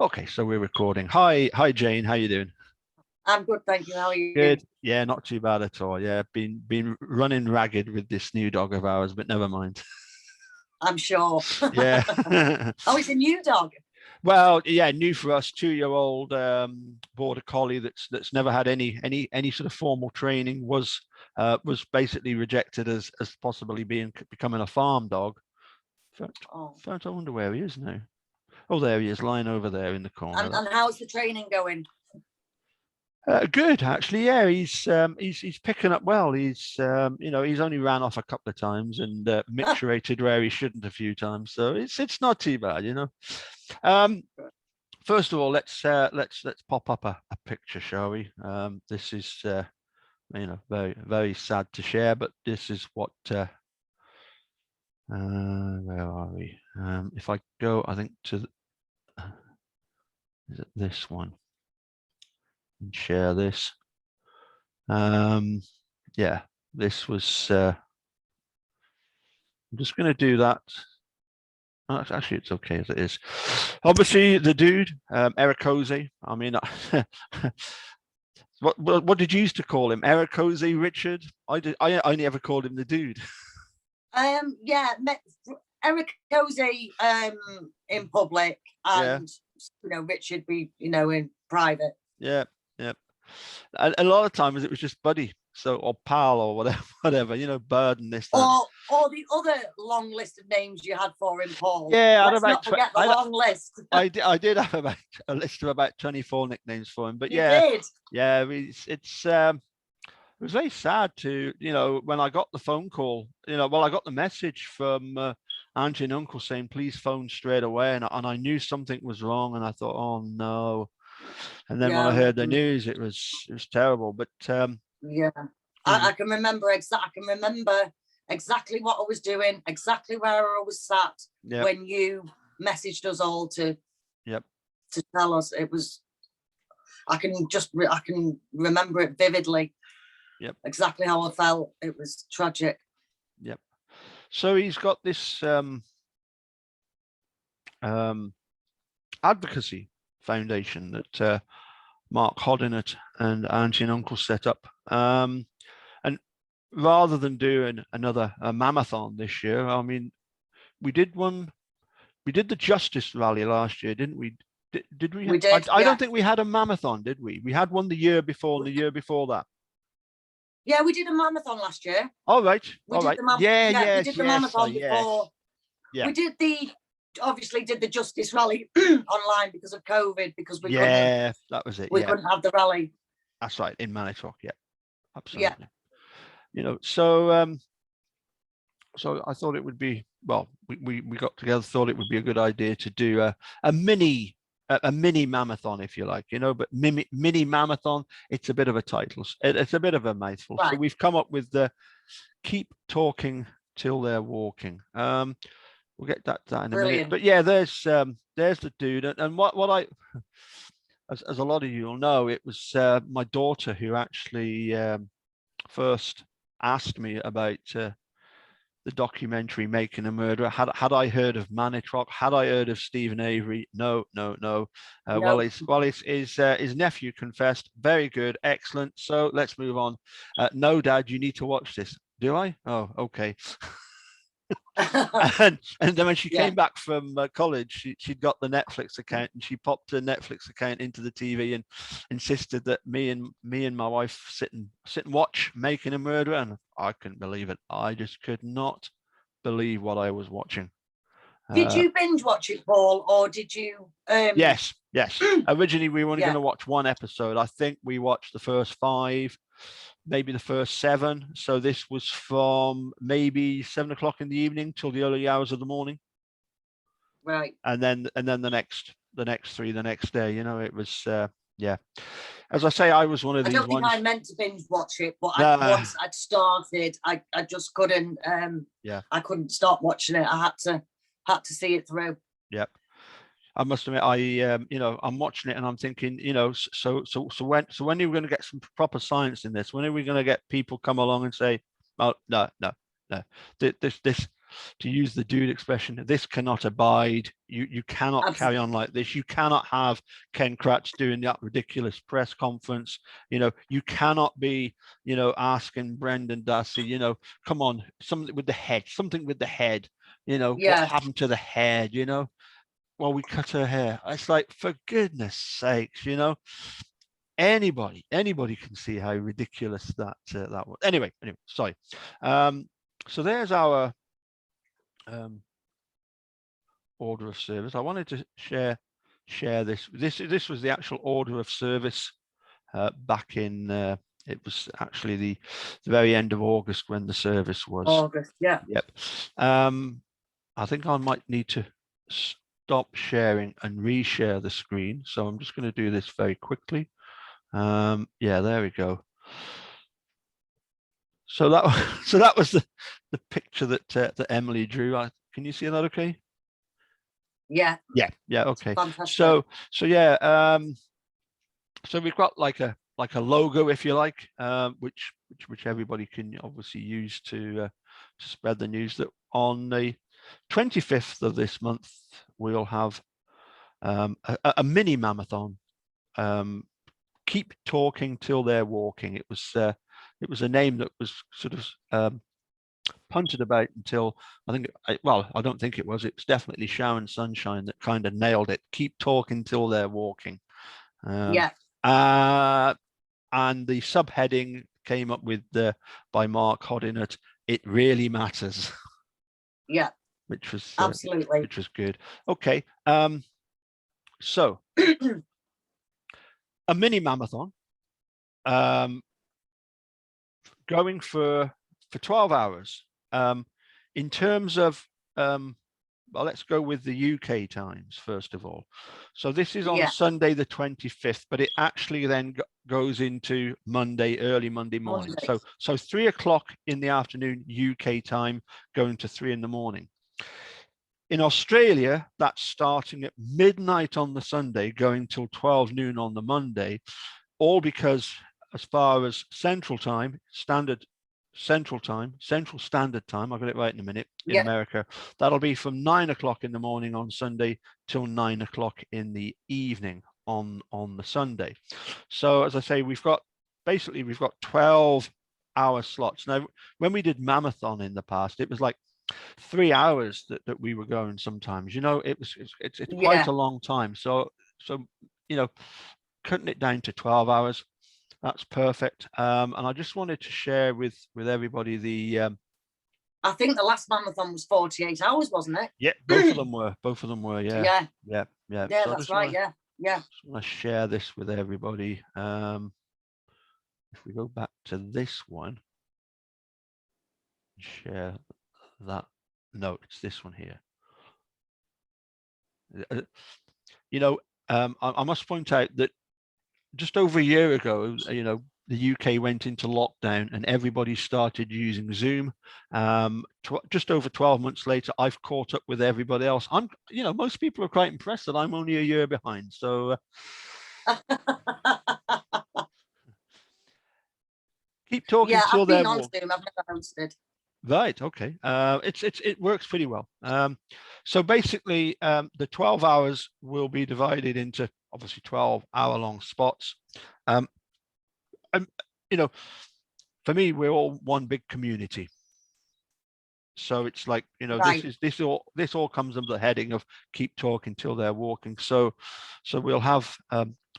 Okay, so we're recording. Hi, Jane. How you doing? I'm good, thank you. How are you? Good. Yeah, not too bad at all. Yeah, been running ragged with this new dog of ours, but never mind. I'm sure. Yeah. Oh, it's a new dog. Well, yeah, new for us, 2-year-old border collie that's never had any sort of formal training was basically rejected as possibly becoming a farm dog. Oh. In fact, I wonder where he is now. Oh, there he is, lying over there in the corner. And how's the training going? Good, actually. Yeah, he's picking up well. He's only ran off a couple of times and micturated where he shouldn't a few times. So it's not too bad. Um, First of all, let's pop up a picture, shall we? This is very very sad to share, but this is what. Where are we? If I go, I think is it this one? And share this. Yeah, this was. I'm just going to do that. Actually, it's okay as it is. Obviously, the dude, Eric Cozy. I mean, what did you used to call him? Eric Cozy, Richard? I only ever called him the dude. Yeah, Eric Cozy in public, and Richard be in private. Yeah, yeah. A lot of times it was just buddy, or pal or whatever, bird and this. That. Or the other long list of names you had for him, Paul. Yeah, let's not forget the long list. I did have a list of about 24 nicknames for him, but you did. Yeah, it was very sad to, when I got the phone call, I got the message from auntie and uncle saying, please phone straight away. And I knew something was wrong. And I thought, oh no. And then when I heard the news, it was terrible. But I can remember exactly what I was doing, exactly where I was sat when you messaged us all to tell us. It was, I can remember it vividly. Yep. Exactly how I felt. It was tragic. Yep. So he's got this advocacy foundation that Mark Hodinett and Auntie and Uncle set up. And rather than doing another mammothon this year, I mean, we did the Justice Rally last year, didn't we? Did we? We did. I don't think we had a mammothon, did we? We had one the year before and the year before that. Yeah, we did a mammothon last year. All right. We did the mammothon before. Yeah. We obviously did the Justice Rally online because of COVID, because we couldn't. That was it. We couldn't have the rally. That's right, in Manitok. Yeah, absolutely. Yeah. So I thought it would be, well, we got together, thought it would be a good idea to do a mini mammothon, if you like, but mini mammothon, it's a bit of a title. It's a bit of a mouthful. Right. So we've come up with the keep talking till they're walking. We'll get that in a minute. But yeah, there's the dude. And what I, as a lot of you will know, it was my daughter who actually first asked me about the documentary Making a Murderer. Had I heard of Manitok? Had I heard of Stephen Avery? No. Well, his nephew confessed. Very good, excellent. So let's move on. No, Dad, you need to watch this. Do I? Oh, okay. and then when she came back from college, she'd got the Netflix account, and she popped her Netflix account into the TV and insisted that me and my wife sit and watch Making a Murderer, and I couldn't believe it. I just could not believe what I was watching. Did you binge watch it, Paul, or did you? Yes. Originally, we were only going to watch one episode. I think we watched the first 5. Maybe the first 7. So this was from maybe 7 o'clock in the evening till the early hours of the morning. Right. And then the next 3 the next day. It was As I say, I was one of these ones. I don't think I meant to binge watch it, but once I'd started, I just couldn't. I couldn't stop watching it. I had to see it through. Yep. I must admit, I'm watching it and I'm thinking, so when are we going to get some proper science in this? When are we going to get people come along and say, oh, no, this to use the dude expression, this cannot abide. You cannot Absolutely. carry on like this. You cannot have Ken Kratz doing that ridiculous press conference. You know, you cannot be, you know, asking Brendan Dassey, you know, come on, something with the head, you know, what happened to the head, you know? Well, we cut her hair. It's like, for goodness sakes, you know, anybody can see how ridiculous that was. Anyway, sorry. So there's our order of service. I wanted to share this. This was the actual order of service back in. It was actually the very end of August when the service was. August, yeah. Yep. I think I might need to stop sharing and reshare the screen. So I'm just going to do this very quickly. Yeah, there we go. So that was the picture that Emily drew. Can you see that okay? Yeah. Okay. Fantastic. So yeah, so we've got like a logo, if you like, which everybody can obviously use to spread the news that on the 25th of this month we'll have a mini marathon. Keep talking till they're walking. It was a name that was sort of punted about until I think, well, I don't think it was. It was definitely Sharon Sunshine that kind of nailed it. Keep talking till they're walking. Yeah. And the subheading came up with by Mark Hodinett. It really matters. Yeah. Which was absolutely, which was good. Okay. So a mini marathon, going for 12 hours. In terms of, well, let's go with the UK times first of all. So this is on Sunday the 25th, but it actually then goes into early Monday morning. So 3 o'clock in the afternoon UK time, going to 3 in the morning. In Australia, that's starting at midnight on the Sunday, going till 12 noon on the Monday, all because as far as Central Standard Time, I'll get it right in a minute, in America, that'll be from 9 o'clock in the morning on Sunday till 9 o'clock in the evening on the Sunday. So as I say, we've got 12-hour slots. Now, when we did Marathon in the past, it was like 3 hours that we were going sometimes, you know, it's quite a long time. So, you know, cutting it down to 12 hours, that's perfect. And I just wanted to share with everybody the, I think the last marathon was 48 hours, wasn't it? Yeah, both of them were. Yeah. Yeah, so that's right. Yeah. Just want to share this with everybody. If we go back to this one, share that. No, it's this one here. You know, I must point out that just over a year ago, you know, the UK went into lockdown and everybody started using Zoom. Just over 12 months later, I've caught up with everybody else. You know, most people are quite impressed that I'm only a year behind. So keep talking till they're walking. I've been on Zoom. I've never hosted. Right. Okay. It works pretty well. So basically, the 12 hours will be divided into obviously 12-hour-long spots. And you know, for me, we're all one big community. So it's like, you know, this all comes under the heading of keep talking till they're walking. So we'll have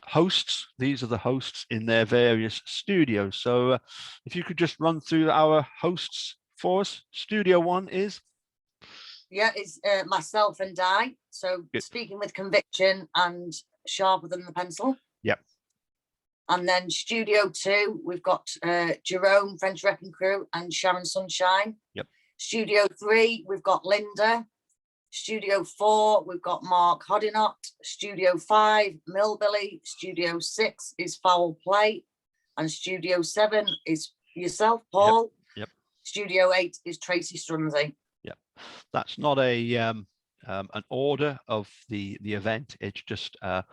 hosts. These are the hosts in their various studios. So if you could just run through our hosts for us. Studio 1 is? Yeah, it's myself and Di. So Speaking with Conviction and Sharper Than the Pencil. Yep. And then Studio 2, we've got Jerome, French Wrecking Crew, and Sharon Sunshine. Yep. Studio 3, we've got Linda. Studio 4, we've got Mark Hodinott. Studio 5, Millbilly. Studio 6 is Foul Play. And Studio 7 is yourself, Paul. Yep. Studio 8 is Tracy Strunzy. Yep. That's not an order of the event. It's just I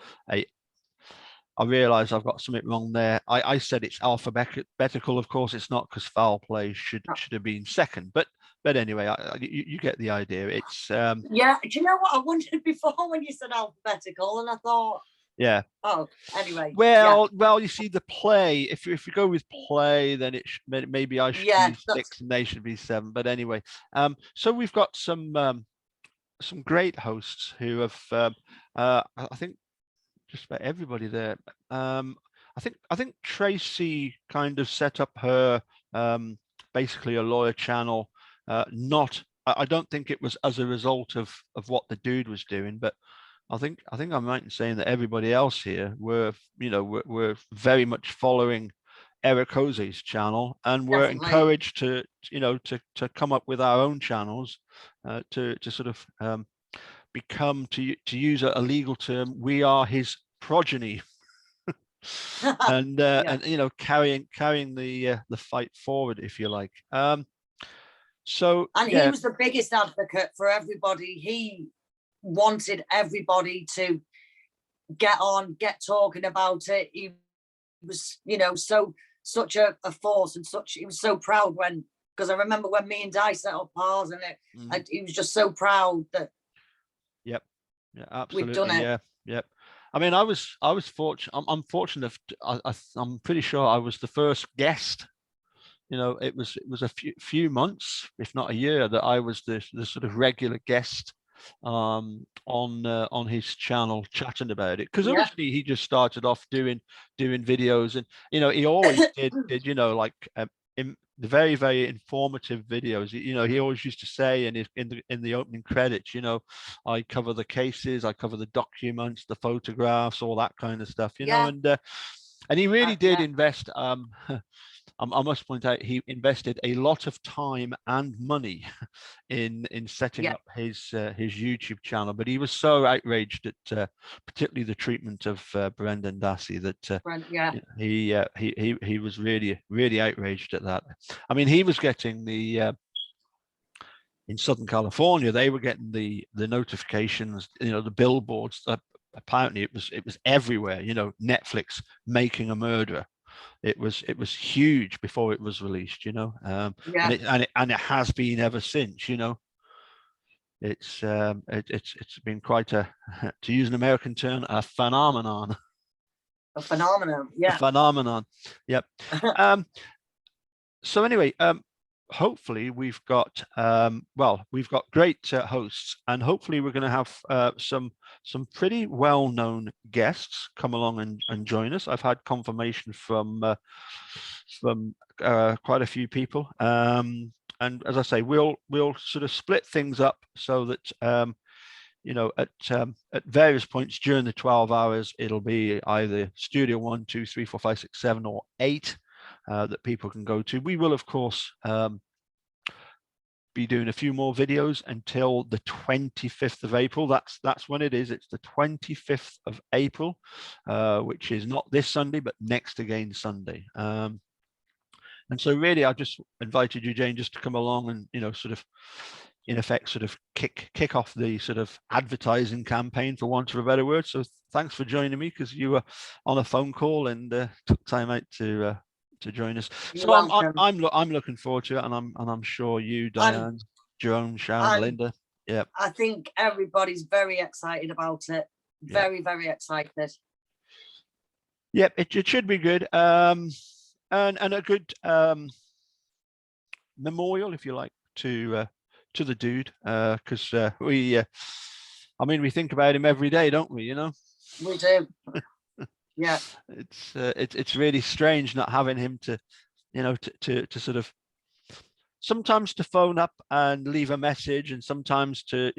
realise I've got something wrong there. I said it's alphabetical. Of course, it's not, because Foul Play should have been second. But but anyway, you get the idea. It's yeah. Do you know what I wondered before when you said alphabetical, and I thought, yeah. Oh, anyway. Well, you see the play. If you go with play, then maybe I should be 6 and they should be 7. But anyway, so we've got some great hosts who have, I think, just about everybody there. I think Tracy kind of set up her basically a lawyer channel. I don't think it was as a result of what the dude was doing, but I think I'm right in saying that everybody else here were very much following Eric Jose's channel, and we're encouraged to come up with our own channels, to sort of become, to use a legal term, we are his progeny. and carrying the fight forward, if you like. So he was the biggest advocate for everybody. He wanted everybody to get talking about it. He was, such a force, and he was so proud because I remember when me and Di set up ours, and he was just so proud that. Yep. Yeah, absolutely. We've done it. Yeah. Yep. I mean, I was fortunate. I'm fortunate. I'm pretty sure I was the first guest. It was a few months, if not a year, that I was the sort of regular guest on his channel, chatting about it, because originally he just started off doing videos, and he always did like the very, very informative videos. He always used to say in the opening credits, I cover the cases, I cover the documents, the photographs, all that kind of stuff, and he really did invest. I must point out, he invested a lot of time and money in setting up his YouTube channel, but he was so outraged at particularly the treatment of Brendan Dassey that he was really, really outraged at that. I mean, he was getting in Southern California, they were getting the notifications, the billboards. Apparently it was everywhere. Netflix making a murderer. It was huge before it was released, and it has been ever since. It's been quite to use an American term, a phenomenon. A phenomenon, yeah. A phenomenon, yep. So anyway, hopefully we've got great hosts, and hopefully we're going to have some pretty well-known guests come along and join us. I've had confirmation from quite a few people, and as I say, we'll sort of split things up so that at various points during the 12 hours, it'll be either Studio 1, 2, 3, 4, 5, 6, 7, or 8 that people can go to. We will, of course, be doing a few more videos until the 25th of April. That's when it is. It's the 25th of April, which is not this Sunday, but next again Sunday. And so really, I just invited you, Jane, just to come along and, sort of, in effect, sort of kick off the sort of advertising campaign, for want of a better word. So thanks for joining me, because you were on a phone call and took time out to join us. So I'm looking forward to it, and I'm sure you, Diane, Joan, Sharon, Linda. Yeah. I think everybody's very excited about it. Very, very excited. Yep, it should be good. And a good memorial, if you like, to the dude, because we think about him every day, don't we? We do. Yeah. It's really strange not having him to sort of, sometimes to phone up and leave a message, and sometimes to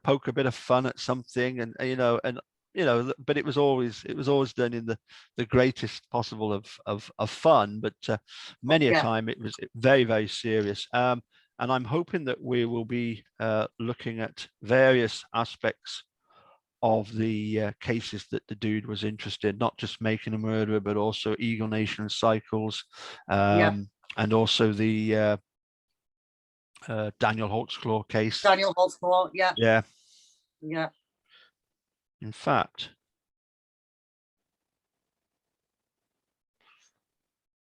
poke a bit of fun at something, and but it was always done in the greatest possible of fun, but many a time it was very, very serious. And I'm hoping that we will be looking at various aspects of the cases that the dude was interested in, not just making a murderer, but also Eagle Nation cycles, and also the Daniel Holtzclaw case. Daniel Holtzclaw, yeah. Yeah. Yeah. In fact,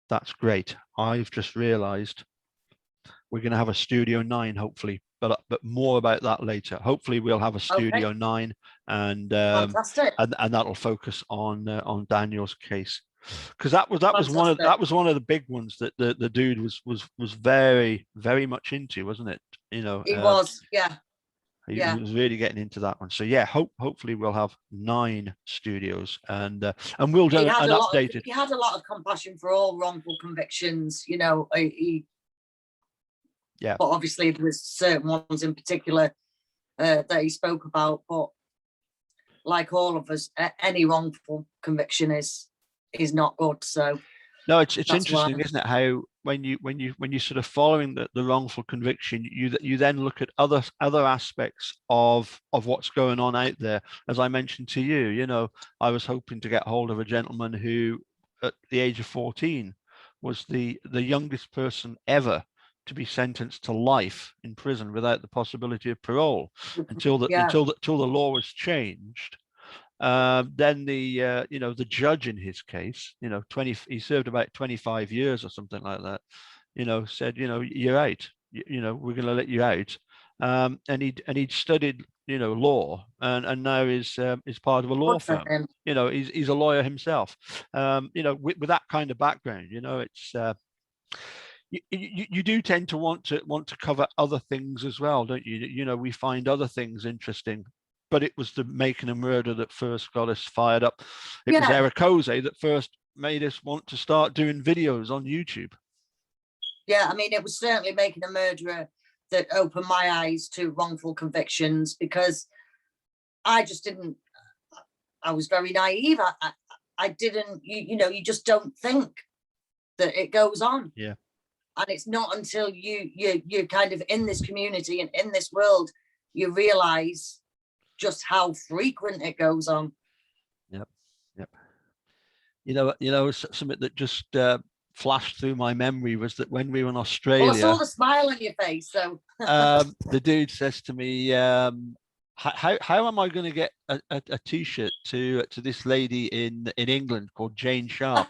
that's great. I've just realized we're going to have a Studio 9, hopefully, but more about that later. Hopefully we'll have a Studio 9, and fantastic. And that'll focus on Daniel's case, because that was one of the big ones that the dude was very, very much into, wasn't it? You know, he was, yeah. He was really getting into that one. So yeah, hopefully we'll have 9 studios, and we'll do an updated. He had a lot of compassion for all wrongful convictions, you know. Yeah. But obviously there was certain ones in particular that he spoke about. But like all of us, any wrongful conviction is not good. So no, it's interesting, isn't it? How when you sort of following the wrongful conviction, you then look at other aspects of what's going on out there. As I mentioned to you, you know, I was hoping to get hold of a gentleman who, at the age of 14, was the youngest person ever to be sentenced to life in prison without the possibility of parole until the law was changed. Then the you know, the judge in his case, you know, he served about 25 years or something like that, you know, said, you know, you're out, you know, we're going to let you out. And he'd studied, you know, law, and now is part of a law firm. You know, he's a lawyer himself. You know, with that kind of background, you know, it's you do tend to want to cover other things as well, don't you? You know, we find other things interesting, but it was the making a murder that first got us fired up. It was Eric Ose that first made us want to start doing videos on YouTube. Yeah, I mean, it was certainly Making a Murderer that opened my eyes to wrongful convictions, because I just didn't. I was very naive. I didn't. You know, you just don't think that it goes on. Yeah. And it's not until you're kind of in this community and in this world, you realize just how frequent it goes on. Yep. You know, something that just flashed through my memory was that when we were in Australia, well, I saw the smile on your face. So the dude says to me, how am I going to get a T-shirt to this lady in England called Jane Sharp?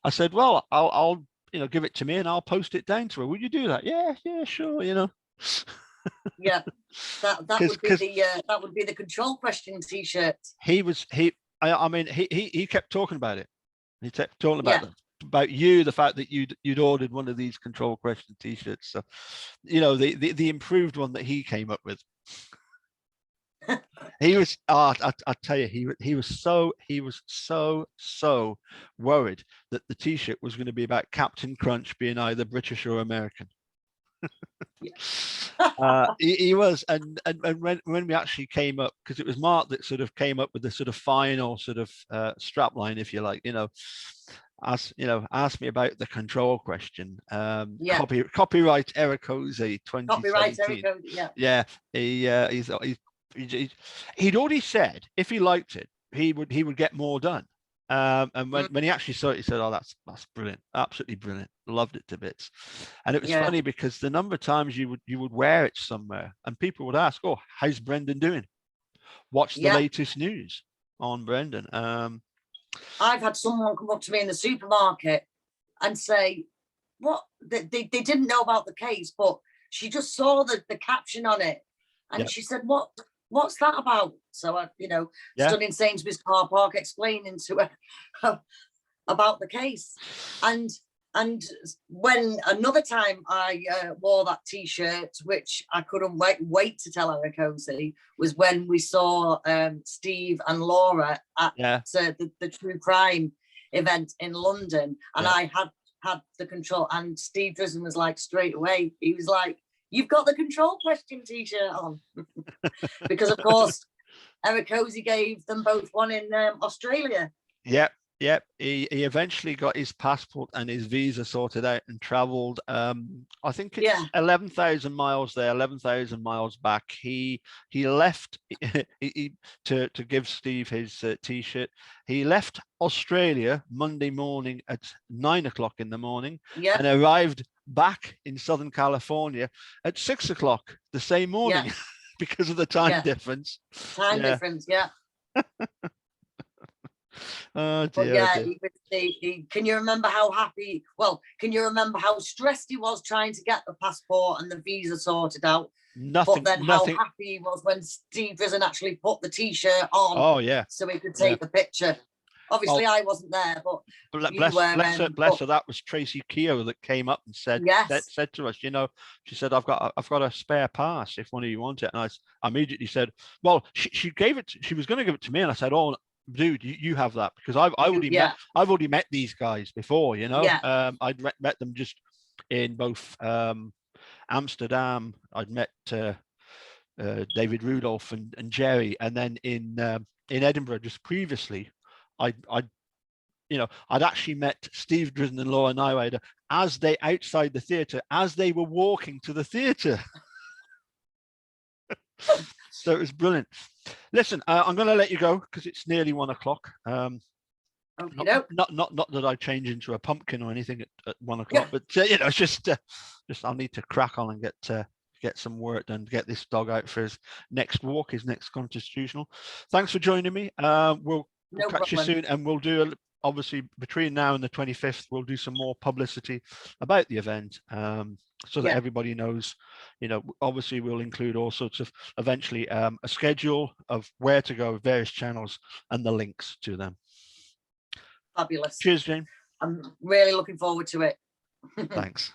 I said, well, I'll you know, give it to me and I'll post it down to her. Would you do that? Yeah, sure. You know. Yeah, that would be the control question T-shirt. I mean, he kept talking about it. He kept talking about you, the fact that you'd ordered one of these control question T-shirts. So, you know, the improved one that he came up with. He was, I tell you, he was so worried that the T-shirt was going to be about Captain Crunch being either British or American. He was, and when we actually came up, because it was Mark that sort of came up with the sort of final sort of strap line, if you like, you know, asked me about the control question. Copyright Eric Ose 2017. Copyright Eric Ose, he'd already said if he liked it, he would get more done. And when he actually saw it, he said, "Oh, that's brilliant, absolutely brilliant, loved it to bits." And it was funny because the number of times you would wear it somewhere, and people would ask, "Oh, how's Brendan doing? What's the latest news on Brendan?" I've had someone come up to me in the supermarket and say, "What?" They didn't know about the case, but she just saw the caption on it, and she said, What's that about? So I, you know, stood in Sainsbury's car park explaining to her about the case. And when another time I wore that T-shirt, which I couldn't wait to tell Eric Ose, was when we saw Steve and Laura at the True Crime event in London, and I had the control, and Steve Drisden was like, straight away, he was like, "You've got the control question T-shirt on." Because of course Eric Ose gave them both one in Australia. Yep. He eventually got his passport and his visa sorted out and traveled. I think it's 11,000 miles there, 11,000 miles back. He left to give Steve his T-shirt. He left Australia Monday morning at 9 o'clock in the morning and arrived back in Southern California at 6 o'clock the same morning because of the time difference. Difference, Oh But dear, yeah, dear. can you remember how happy? Well, can you remember how stressed he was trying to get the passport and the visa sorted out? Nothing. But then Nothing. how happy he was when Steve Risen actually put the T-shirt on. Oh yeah. So he could take the picture. Obviously, I wasn't there, but you were. Bless her. That was Tracy Keogh that came up and said, yes. said to us, you know, she said, I've got a spare pass if one of you want it. And I immediately said, well, she gave it. She was going to give it to me, and I said, oh, dude, you have that, because I've already met these guys before, you know. I'd met them just in both Amsterdam. I'd met David Rudolph and Jerry, and then in Edinburgh just previously, I'd actually met Steve Drizzen and Laura Nyrider as they outside the theatre as they were walking to the theatre. So it was brilliant. Listen, I'm going to let you go because it's nearly 1 o'clock. Not that I change into a pumpkin or anything at 1 o'clock, but it's just I'll need to crack on and get some work done, get this dog out for his next walk, his next constitutional. Thanks for joining me. We'll catch you soon, and we'll do obviously between now and the 25th, we'll do some more publicity about the event, so that everybody knows. You know, obviously we'll include all sorts of eventually a schedule of where to go, various channels, and the links to them. Fabulous. Cheers, Jane. I'm really looking forward to it. Thanks.